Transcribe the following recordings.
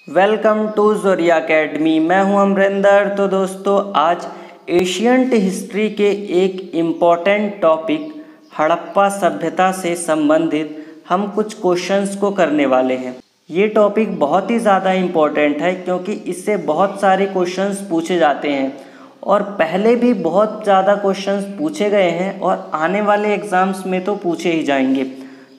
Welcome to ज़ोरिया academy. मैं हूं अमरिंदर। तो दोस्तों, आज एशियंट हिस्ट्री के एक इम्पॉर्टेंट टॉपिक हड़प्पा सभ्यता से संबंधित हम कुछ क्वेश्चंस को करने वाले हैं। ये टॉपिक बहुत ही ज़्यादा इम्पॉर्टेंट है क्योंकि इससे बहुत सारे क्वेश्चंस पूछे जाते हैं और पहले भी बहुत ज़्यादा क्वेश्चंस पूछे गए हैं और आने वाले एग्ज़ाम्स में तो पूछे ही जाएंगे।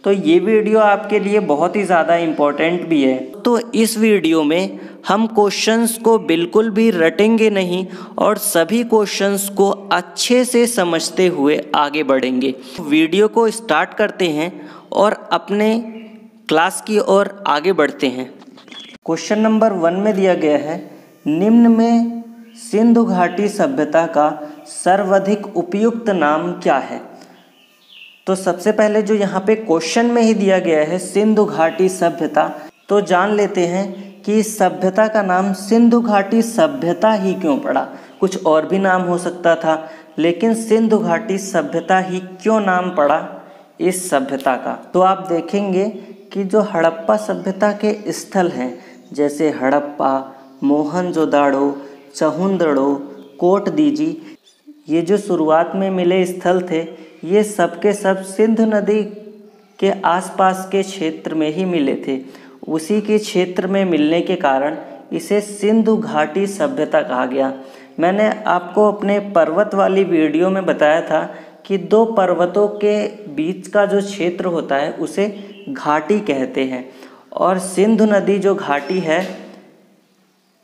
तो ये वीडियो आपके लिए बहुत ही ज़्यादा इम्पोर्टेंट भी है। तो इस वीडियो में हम क्वेश्चंस को बिल्कुल भी रटेंगे नहीं और सभी क्वेश्चंस को अच्छे से समझते हुए आगे बढ़ेंगे। वीडियो को स्टार्ट करते हैं और अपने क्लास की ओर आगे बढ़ते हैं। क्वेश्चन नंबर 1 में दिया गया है, निम्न में सिंधु घाटी सभ्यता का सर्वाधिक उपयुक्त नाम क्या है। तो सबसे पहले जो यहाँ पे क्वेश्चन में ही दिया गया है सिंधु घाटी सभ्यता, तो जान लेते हैं कि इस सभ्यता का नाम सिंधु घाटी सभ्यता ही क्यों पड़ा। कुछ और भी नाम हो सकता था, लेकिन सिंधु घाटी सभ्यता ही क्यों नाम पड़ा इस सभ्यता का। तो आप देखेंगे कि जो हड़प्पा सभ्यता के स्थल हैं, जैसे हड़प्पा, मोहनजोदाड़ो, चहुंदड़ो, कोट दीजी, ये जो शुरुआत में मिले स्थल थे, ये सब के सब सिंधु नदी के आसपास के क्षेत्र में ही मिले थे। उसी के क्षेत्र में मिलने के कारण इसे सिंधु घाटी सभ्यता कहा गया। मैंने आपको अपने पर्वत वाली वीडियो में बताया था कि दो पर्वतों के बीच का जो क्षेत्र होता है उसे घाटी कहते हैं, और सिंधु नदी जो घाटी है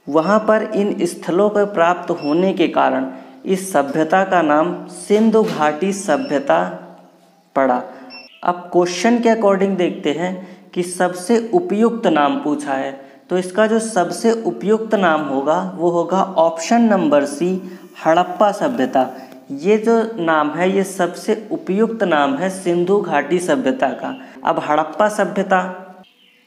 वहाँ पर इन स्थलों पर प्राप्त होने के कारण इस सभ्यता का नाम सिंधु घाटी सभ्यता पड़ा। अब क्वेश्चन के अकॉर्डिंग देखते हैं कि सबसे उपयुक्त नाम पूछा है, तो इसका जो सबसे उपयुक्त नाम होगा वो होगा ऑप्शन नंबर सी, हड़प्पा सभ्यता। ये जो नाम है ये सबसे उपयुक्त नाम है सिंधु घाटी सभ्यता का। अब हड़प्पा सभ्यता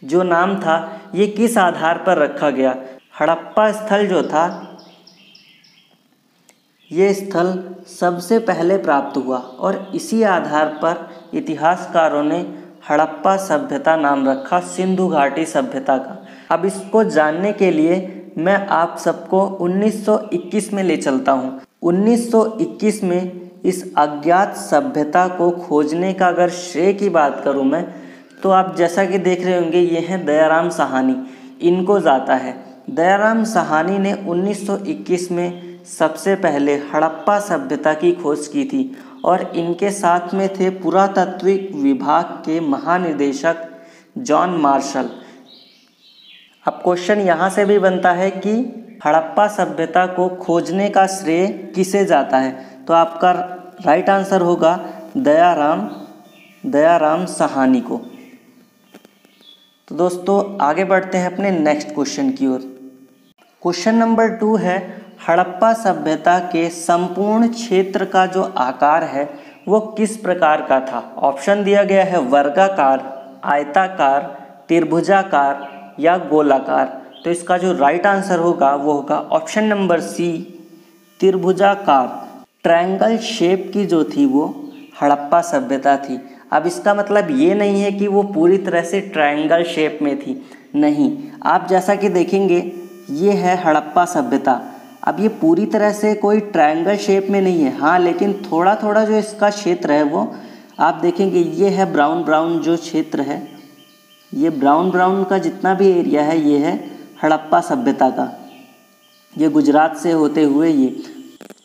जो नाम था ये किस आधार पर रखा गया। हड़प्पा स्थल जो था ये स्थल सबसे पहले प्राप्त हुआ और इसी आधार पर इतिहासकारों ने हड़प्पा सभ्यता नाम रखा सिंधु घाटी सभ्यता का। अब इसको जानने के लिए मैं आप सबको 1921 में ले चलता हूँ। 1921 में इस अज्ञात सभ्यता को खोजने का अगर श्रेय की बात करूँ मैं, तो आप जैसा कि देख रहे होंगे ये हैं दयाराम साहनी, इनको जाता है। दयाराम साहनी ने 1921 में सबसे पहले हड़प्पा सभ्यता की खोज की थी और इनके साथ में थे पुरातत्विक विभाग के महानिदेशक जॉन मार्शल। अब क्वेश्चन यहाँ से भी बनता है कि हड़प्पा सभ्यता को खोजने का श्रेय किसे जाता है, तो आपका राइट आंसर होगा दयाराम साहनी को। तो दोस्तों आगे बढ़ते हैं अपने नेक्स्ट क्वेश्चन की ओर। क्वेश्चन नंबर 2 है, हड़प्पा सभ्यता के संपूर्ण क्षेत्र का जो आकार है वो किस प्रकार का था। ऑप्शन दिया गया है वर्गाकार, आयताकार, त्रिभुजाकार या गोलाकार। तो इसका जो राइट आंसर होगा वो होगा ऑप्शन नंबर सी, त्रिभुजाकार। ट्रायंगल शेप की जो थी वो हड़प्पा सभ्यता थी। अब इसका मतलब ये नहीं है कि वो पूरी तरह से ट्रायंगल शेप में थी, नहीं। आप जैसा कि देखेंगे ये है हड़प्पा सभ्यता। अब ये पूरी तरह से कोई ट्रायंगल शेप में नहीं है, हाँ, लेकिन थोड़ा थोड़ा जो इसका क्षेत्र है वो आप देखेंगे ये है ब्राउन जो क्षेत्र है, ये ब्राउन का जितना भी एरिया है ये है हड़प्पा सभ्यता का, ये गुजरात से होते हुए ये।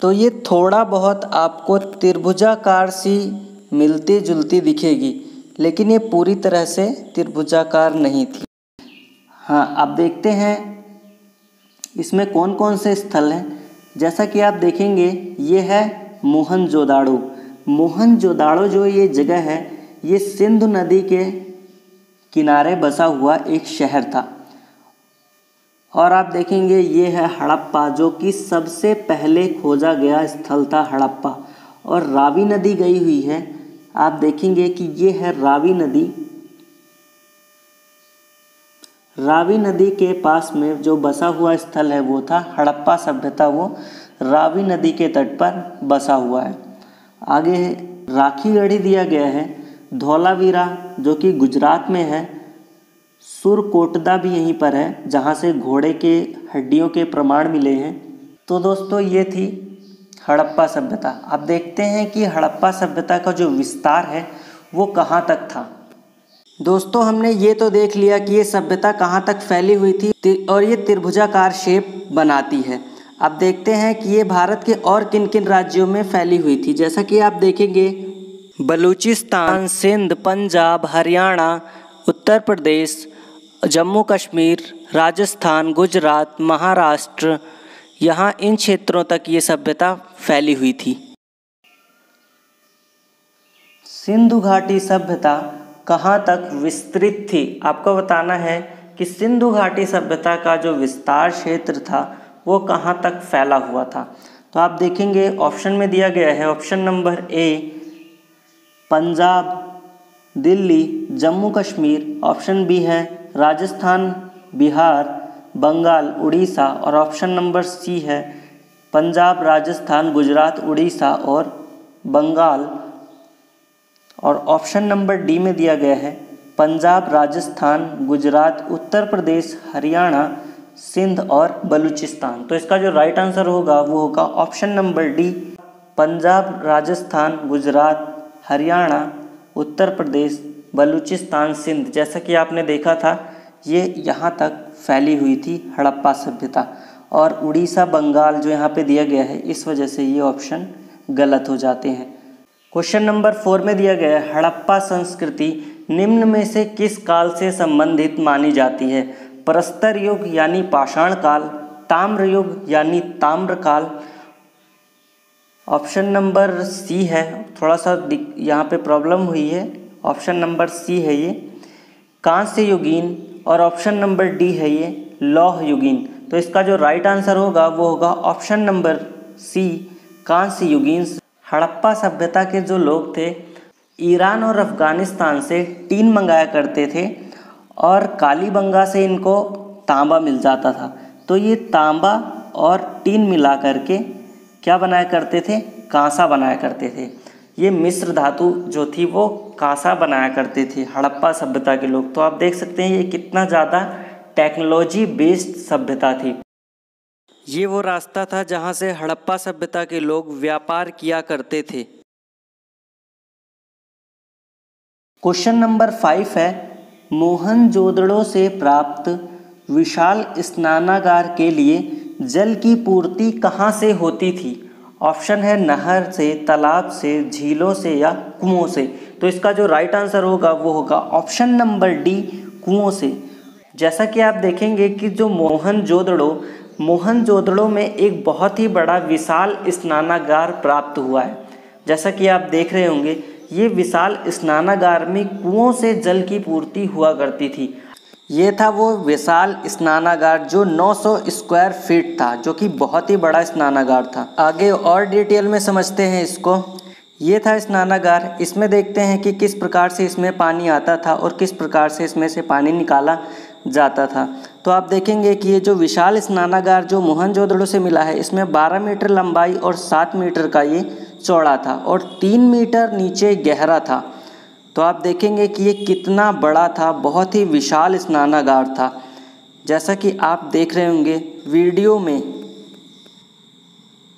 तो ये थोड़ा बहुत आपको त्रिभुजाकार सी मिलती जुलती दिखेगी, लेकिन ये पूरी तरह से त्रिभुजाकार नहीं थी। हाँ, अब देखते हैं इसमें कौन कौन से स्थल हैं। जैसा कि आप देखेंगे ये है मोहनजोदाड़ो जो ये जगह है ये सिंधु नदी के किनारे बसा हुआ एक शहर था। और आप देखेंगे ये है हड़प्पा जो कि सबसे पहले खोजा गया स्थल था हड़प्पा, और रावी नदी गई हुई है। आप देखेंगे कि ये है रावी नदी के पास में जो बसा हुआ स्थल है वो था हड़प्पा सभ्यता, वो रावी नदी के तट पर बसा हुआ है। आगे राखीगढ़ी दिया गया है, धौलावीरा जो कि गुजरात में है, सुरकोटदा भी यहीं पर है, जहाँ से घोड़े के हड्डियों के प्रमाण मिले हैं। तो दोस्तों ये थी हड़प्पा सभ्यता। अब देखते हैं कि हड़प्पा सभ्यता का जो विस्तार है वो कहाँ तक था। दोस्तों हमने ये तो देख लिया कि ये सभ्यता कहाँ तक फैली हुई थी और ये त्रिभुजाकार शेप बनाती है। अब देखते हैं कि ये भारत के और किन किन राज्यों में फैली हुई थी। जैसा कि आप देखेंगे, बलूचिस्तान, सिंध, पंजाब, हरियाणा, उत्तर प्रदेश, जम्मू कश्मीर, राजस्थान, गुजरात, महाराष्ट्र, यहाँ इन क्षेत्रों तक ये सभ्यता फैली हुई थी। सिंधु घाटी सभ्यता कहाँ तक विस्तृत थी? आपको बताना है कि सिंधु घाटी सभ्यता का जो विस्तार क्षेत्र था वो कहाँ तक फैला हुआ था। तो आप देखेंगे ऑप्शन में दिया गया है, option number A Punjab, Delhi, Jammu Kashmir, option B है राजस्थान, बिहार, बंगाल, उड़ीसा, और ऑप्शन नंबर सी है पंजाब, राजस्थान, गुजरात, उड़ीसा और बंगाल, और ऑप्शन नंबर डी में दिया गया है पंजाब, राजस्थान, गुजरात, उत्तर प्रदेश, हरियाणा, सिंध और बलूचिस्तान। तो इसका जो राइट आंसर होगा वो होगा option number D, Punjab, Rajasthan, Gujarat, Haryana, Uttar Pradesh, Balochistan, Sindh. जैसा कि आपने देखा था ये यहाँ तक फैली हुई थी हड़प्पा सभ्यता, और उड़ीसा, बंगाल जो यहाँ पे दिया गया है इस वजह से ये ऑप्शन गलत हो जाते हैं। क्वेश्चन नंबर 4 में दिया गया है हड़प्पा संस्कृति निम्न में से किस काल से संबंधित मानी जाती है? प्रस्तर युग यानी पाषाण काल, ताम्र युग यानी ताम्रकाल, ऑप्शन नंबर सी है, थोड़ा सा यहाँ पे प्रॉब्लम हुई है, ऑप्शन नंबर सी है ये कांस्य युगीन, और ऑप्शन नंबर डी है ये लौह युगीन। तो इसका जो राइट आंसर होगा वो होगा ऑप्शन नंबर सी, कांस्य युगीन। हड़प्पा सभ्यता के जो लोग थे ईरान और अफ़गानिस्तान से टीन मंगाया करते थे और कालीबंगा से इनको तांबा मिल जाता था। तो ये तांबा और टीन मिला करके क्या बनाया करते थे? कांसा बनाया करते थे। ये मिश्र धातु जो थी वो कांसा बनाया करते थे हड़प्पा सभ्यता के लोग। तो आप देख सकते हैं ये कितना ज़्यादा टेक्नोलॉजी बेस्ड सभ्यता थी। ये वो रास्ता था जहाँ से हड़प्पा सभ्यता के लोग व्यापार किया करते थे। क्वेश्चन नंबर 5 है मोहनजोदड़ो से प्राप्त विशाल स्नानागार के लिए जल की पूर्ति कहाँ से होती थी? ऑप्शन है नहर से, तालाब से, झीलों से या कुओं से। तो इसका जो राइट आंसर होगा वो होगा ऑप्शन नंबर डी, कुओं से। जैसा कि आप देखेंगे कि जो मोहनजोदड़ो में एक बहुत ही बड़ा विशाल स्नानागार प्राप्त हुआ है। जैसा कि आप देख रहे होंगे ये विशाल स्नानागार में कुओं से जल की पूर्ति हुआ करती थी। ये था वो विशाल स्नानागार जो 900 स्क्वायर फीट था, जो कि बहुत ही बड़ा स्नानागार था। आगे और डिटेल में समझते हैं इसको। ये था स्नानागार। इसमें देखते हैं कि किस प्रकार से इसमें पानी आता था और किस प्रकार से इसमें से पानी निकाला जाता था। तो आप देखेंगे कि ये जो विशाल स्नानागार जो मोहनजोदड़ो से मिला है इसमें 12 मीटर लंबाई और 7 मीटर का ये चौड़ा था और 3 मीटर नीचे गहरा था। तो आप देखेंगे कि ये कितना बड़ा था, बहुत ही विशाल स्नानागार था। जैसा कि आप देख रहे होंगे वीडियो में,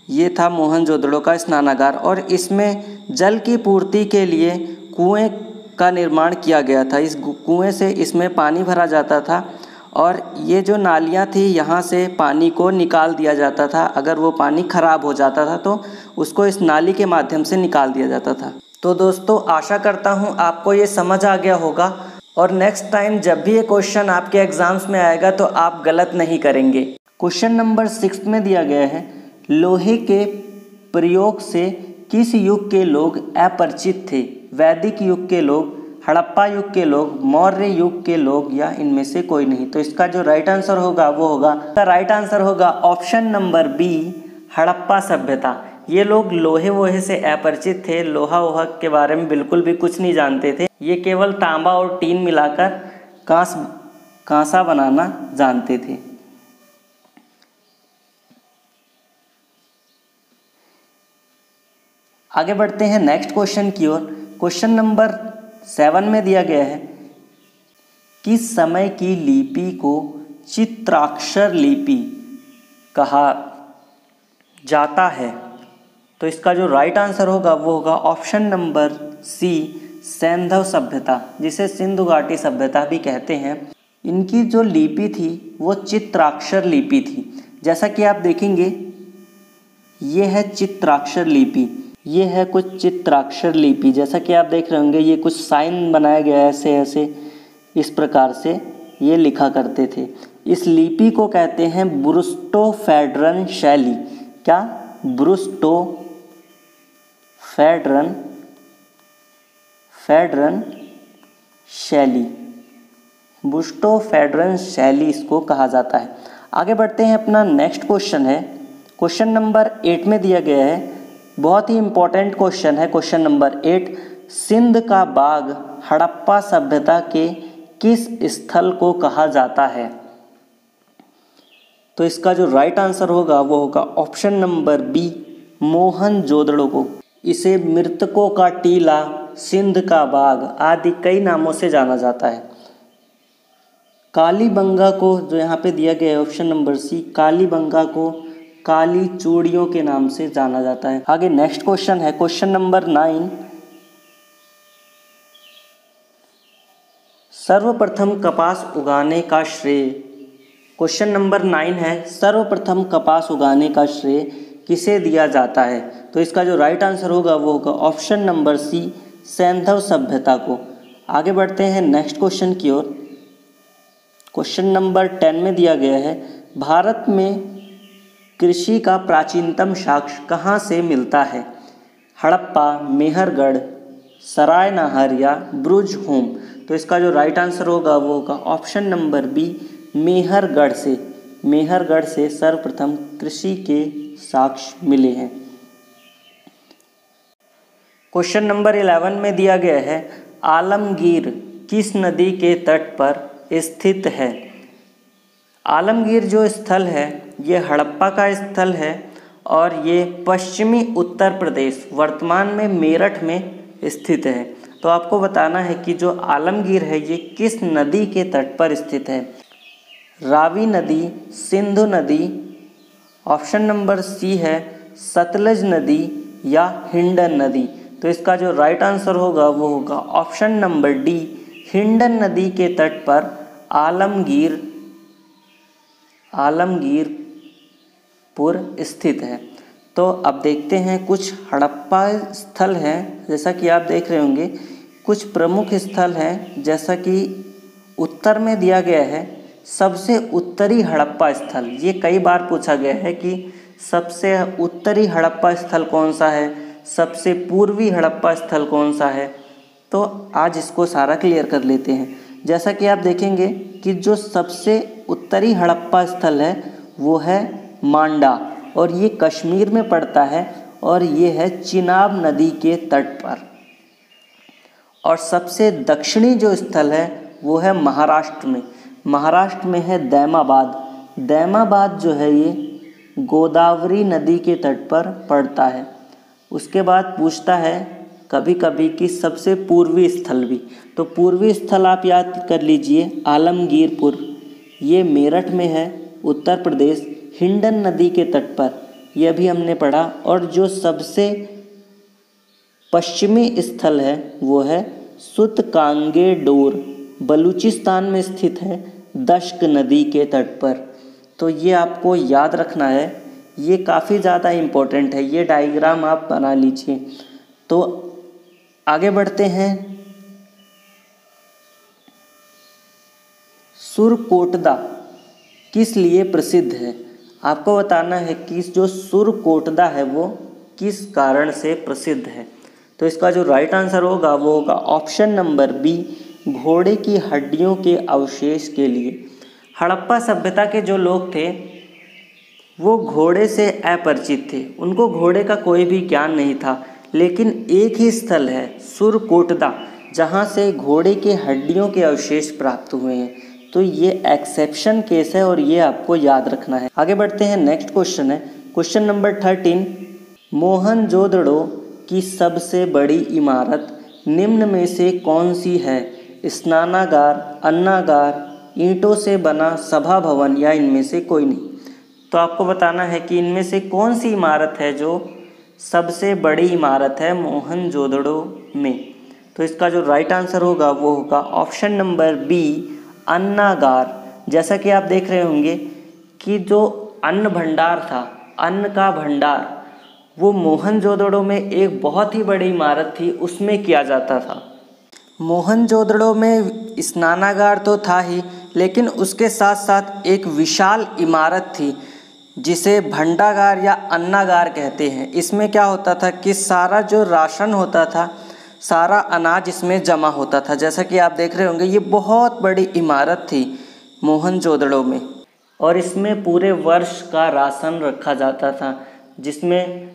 ये था मोहनजोदड़ो का स्नानागार और इसमें जल की पूर्ति के लिए कुएं का निर्माण किया गया था। इस कुएं से इसमें पानी भरा जाता था और ये जो नालियाँ थी यहाँ से पानी को निकाल दिया जाता था। अगर वो पानी ख़राब हो जाता था तो उसको इस नाली के माध्यम से निकाल दिया जाता था। तो दोस्तों आशा करता हूँ आपको ये समझ आ गया होगा और नेक्स्ट टाइम जब भी ये क्वेश्चन आपके एग्ज़ाम्स में आएगा तो आप गलत नहीं करेंगे। क्वेश्चन नंबर 6 में दिया गया है लोहे के प्रयोग से किस युग के लोग अपरिचित थे? वैदिक युग के लोग, हड़प्पा युग के लोग, मौर्य युग के लोग या इनमें से कोई नहीं। तो इसका जो राइट आंसर होगा वो होगा, इसका राइट आंसर होगा ऑप्शन नंबर बी, हड़प्पा सभ्यता। ये लोग लोहे वोहे से अपरिचित थे, लोहा वोहा के बारे में बिल्कुल भी कुछ नहीं जानते थे। ये केवल तांबा और टीन मिलाकर कांसा बनाना जानते थे। आगे बढ़ते हैं नेक्स्ट क्वेश्चन की ओर। क्वेश्चन नंबर 7 में दिया गया है किस समय की लिपि को चित्राक्षर लिपि कहा जाता है? तो इसका जो राइट आंसर होगा वो होगा ऑप्शन नंबर सी, सैंधव सभ्यता, जिसे सिंधु घाटी सभ्यता भी कहते हैं। इनकी जो लिपि थी वो चित्राक्षर लिपि थी। जैसा कि आप देखेंगे ये है चित्राक्षर लिपि, ये है कुछ चित्राक्षर लिपि। जैसा कि आप देख रहे होंगे ये कुछ साइन बनाया गया है, ऐसे ऐसे इस प्रकार से ये लिखा करते थे। इस लिपि को कहते हैं ब्रूस्टो-फेडरन शैली। क्या? ब्रूस्टो-फेडरन शैली, ब्रूस्टो-फेडरन शैली इसको कहा जाता है। आगे बढ़ते हैं, अपना नेक्स्ट क्वेश्चन है, क्वेश्चन नंबर 8 में दिया गया है, बहुत ही इंपॉर्टेंट क्वेश्चन है। क्वेश्चन नंबर 8, सिंध का बाग हड़प्पा सभ्यता के किस स्थल को कहा जाता है? तो इसका जो राइट आंसर होगा वो होगा ऑप्शन नंबर बी, मोहनजोदड़ो को। इसे मृतकों का टीला, सिंध का बाग आदि कई नामों से जाना जाता है। कालीबंगा को, जो यहाँ पे दिया गया है ऑप्शन नंबर सी, कालीबंगा को काली चूड़ियों के नाम से जाना जाता है। आगे नेक्स्ट क्वेश्चन है, क्वेश्चन नंबर 9, सर्वप्रथम कपास उगाने का श्रेय। क्वेश्चन नंबर 9 है, सर्वप्रथम कपास उगाने का श्रेय किसे दिया जाता है? तो इसका जो राइट आंसर होगा वो होगा ऑप्शन नंबर सी, सैंधव सभ्यता को। आगे बढ़ते हैं नेक्स्ट क्वेश्चन की ओर। क्वेश्चन नंबर 10 में दिया गया है, भारत में कृषि का प्राचीनतम साक्ष्य कहाँ से मिलता है? हड़प्पा, मेहरगढ़, सरायनहर या ब्रुजहोम। तो इसका जो राइट आंसर होगा वो होगा ऑप्शन नंबर बी, मेहरगढ़ से। मेहरगढ़ से सर्वप्रथम कृषि के साक्ष्य मिले हैं। क्वेश्चन नंबर 11 में दिया गया है, आलमगीर किस नदी के तट पर स्थित है? आलमगीर जो स्थल है ये हड़प्पा का स्थल है और ये पश्चिमी उत्तर प्रदेश, वर्तमान में मेरठ में स्थित है। तो आपको बताना है कि जो आलमगीर है ये किस नदी के तट पर स्थित है। रावी नदी, सिंधु नदी, ऑप्शन नंबर सी है सतलज नदी या हिंडन नदी। तो इसका जो राइट आंसर होगा वो होगा ऑप्शन नंबर डी, हिंडन नदी के तट पर आलमगीरपुर स्थित है। तो अब देखते हैं कुछ हड़प्पा स्थल हैं, जैसा कि आप देख रहे होंगे कुछ प्रमुख स्थल हैं। जैसा कि उत्तर में दिया गया है सबसे उत्तरी हड़प्पा स्थल, ये कई बार पूछा गया है कि सबसे उत्तरी हड़प्पा स्थल कौन सा है, सबसे पूर्वी हड़प्पा स्थल कौन सा है। तो आज इसको सारा क्लियर कर लेते हैं। जैसा कि आप देखेंगे कि जो सबसे उत्तरी हड़प्पा स्थल है वो है मांडा और ये कश्मीर में पड़ता है और ये है चिनाब नदी के तट पर। और सबसे दक्षिणी जो स्थल है वो है महाराष्ट्र में। महाराष्ट्र में है दैमाबाद। दैमाबाद जो है ये गोदावरी नदी के तट पर पड़ता है। उसके बाद पूछता है कभी कभी कि सबसे पूर्वी स्थल भी, तो पूर्वी स्थल आप याद कर लीजिए आलमगीरपुर, ये मेरठ में है उत्तर प्रदेश, हिंडन नदी के तट पर, यह भी हमने पढ़ा। और जो सबसे पश्चिमी स्थल है वो है सुतकांगेडोर, बलूचिस्तान में स्थित है दश्क नदी के तट पर। तो ये आपको याद रखना है, ये काफ़ी ज़्यादा इम्पोर्टेंट है, ये डायग्राम आप बना लीजिए। तो आगे बढ़ते हैं, सुरकोटदा किस लिए प्रसिद्ध है? आपको बताना है कि जो सुरकोटदा है वो किस कारण से प्रसिद्ध है। तो इसका जो राइट आंसर होगा वो होगा ऑप्शन नंबर बी, घोड़े की हड्डियों के अवशेष के लिए। हड़प्पा सभ्यता के जो लोग थे वो घोड़े से अपरिचित थे, उनको घोड़े का कोई भी ज्ञान नहीं था। लेकिन एक ही स्थल है सुरकोटदा जहाँ से घोड़े के हड्डियों के अवशेष प्राप्त हुए हैं। तो ये एक्सेप्शन केस है और ये आपको याद रखना है। आगे बढ़ते हैं, नेक्स्ट क्वेश्चन है क्वेश्चन नंबर 13, मोहनजोदड़ो की सबसे बड़ी इमारत निम्न में से कौन सी है? स्नानागार, अन्नागार, ईंटों से बना सभा भवन या इनमें से कोई नहीं। तो आपको बताना है कि इनमें से कौन सी इमारत है जो सबसे बड़ी इमारत है मोहनजोदड़ो में। तो इसका जो राइट आंसर होगा वो होगा ऑप्शन नंबर बी, अन्नागार। जैसा कि आप देख रहे होंगे कि जो अन्न भंडार था, अन्न का भंडार, वो मोहनजोदड़ो में एक बहुत ही बड़ी इमारत थी, उसमें किया जाता था। मोहनजोदड़ो में स्नानागार तो था ही, लेकिन उसके साथ साथ एक विशाल इमारत थी जिसे भंडागार या अन्नागार कहते हैं। इसमें क्या होता था कि सारा जो राशन होता था, सारा अनाज इसमें जमा होता था। जैसा कि आप देख रहे होंगे ये बहुत बड़ी इमारत थी मोहनजोदड़ो में, और इसमें पूरे वर्ष का राशन रखा जाता था, जिसमें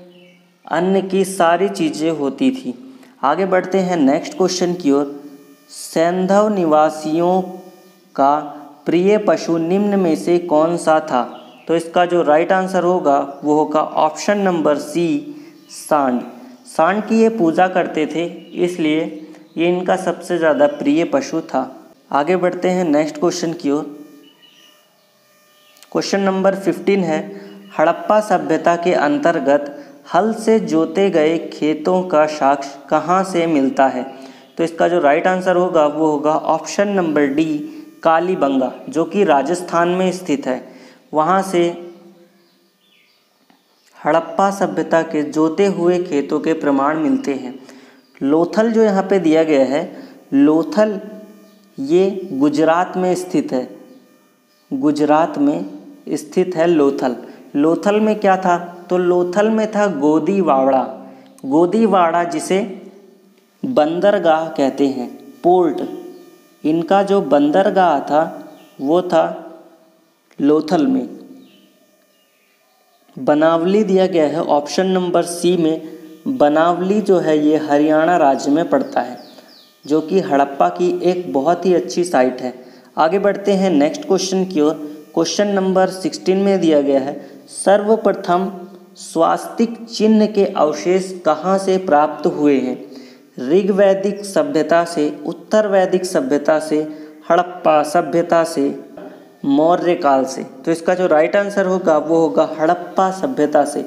अन्न की सारी चीज़ें होती थी। आगे बढ़ते हैं नेक्स्ट क्वेश्चन की ओर। सैंधव निवासियों का प्रिय पशु निम्न में से कौन सा था। तो इसका जो राइट आंसर होगा वो होगा ऑप्शन नंबर सी, सांड। सांड की ये पूजा करते थे, इसलिए ये इनका सबसे ज़्यादा प्रिय पशु था। आगे बढ़ते हैं नेक्स्ट क्वेश्चन की ओर। क्वेश्चन नंबर 15 है, हड़प्पा सभ्यता के अंतर्गत हल से जोते गए खेतों का साक्ष्य कहाँ से मिलता है। तो इसका जो राइट आंसर होगा वो होगा ऑप्शन नंबर डी, कालीबंगा, जो कि राजस्थान में स्थित है। वहाँ से हड़प्पा सभ्यता के जोते हुए खेतों के प्रमाण मिलते हैं। लोथल जो यहाँ पे दिया गया है, लोथल ये गुजरात में स्थित है। गुजरात में स्थित है लोथल। लोथल में क्या था, तो लोथल में था गोदीवाड़ा। गोदीवाड़ा जिसे बंदरगाह कहते हैं, पोर्ट, इनका जो बंदरगाह था वो था लोथल में। बनावली दिया गया है ऑप्शन नंबर सी में। बनावली जो है ये हरियाणा राज्य में पड़ता है, जो कि हड़प्पा की एक बहुत ही अच्छी साइट है। आगे बढ़ते हैं नेक्स्ट क्वेश्चन की ओर। क्वेश्चन नंबर 16 में दिया गया है, सर्वप्रथम स्वास्तिक चिन्ह के अवशेष कहाँ से प्राप्त हुए हैं। ऋग्वैदिक सभ्यता से, उत्तर वैदिक सभ्यता से, हड़प्पा सभ्यता से, मौर्य काल से। तो इसका जो राइट आंसर होगा वो होगा हड़प्पा सभ्यता से।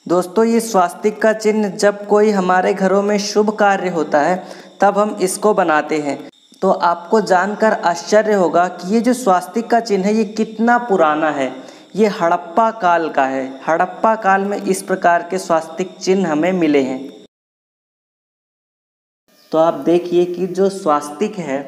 दोस्तों ये स्वास्तिक का चिन्ह जब कोई हमारे घरों में शुभ कार्य होता है तब हम इसको बनाते हैं। तो आपको जानकर आश्चर्य होगा कि ये जो स्वास्तिक का चिन्ह है ये कितना पुराना है। ये हड़प्पा काल का है। हड़प्पा काल में इस प्रकार के स्वास्तिक चिन्ह हमें मिले हैं। तो आप देखिए कि जो स्वास्तिक है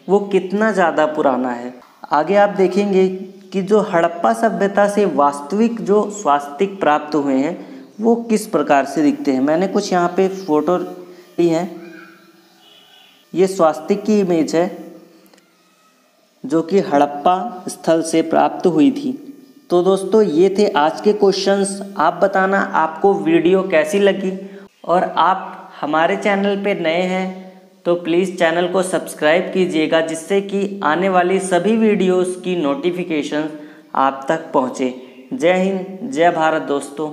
वो कितना ज़्यादा पुराना है। आगे आप देखेंगे कि जो हड़प्पा सभ्यता से वास्तविक जो स्वास्तिक प्राप्त हुए हैं वो किस प्रकार से दिखते हैं। मैंने कुछ यहाँ पे फोटो ली हैं। ये स्वास्तिक की इमेज है जो कि हड़प्पा स्थल से प्राप्त हुई थी। तो दोस्तों ये थे आज के क्वेश्चंस। आप बताना आपको वीडियो कैसी लगी, और आप हमारे चैनल पे नए हैं तो प्लीज़ चैनल को सब्सक्राइब कीजिएगा, जिससे कि आने वाली सभी वीडियोस की नोटिफिकेशन आप तक पहुँचे। जय हिंद, जय भारत दोस्तों।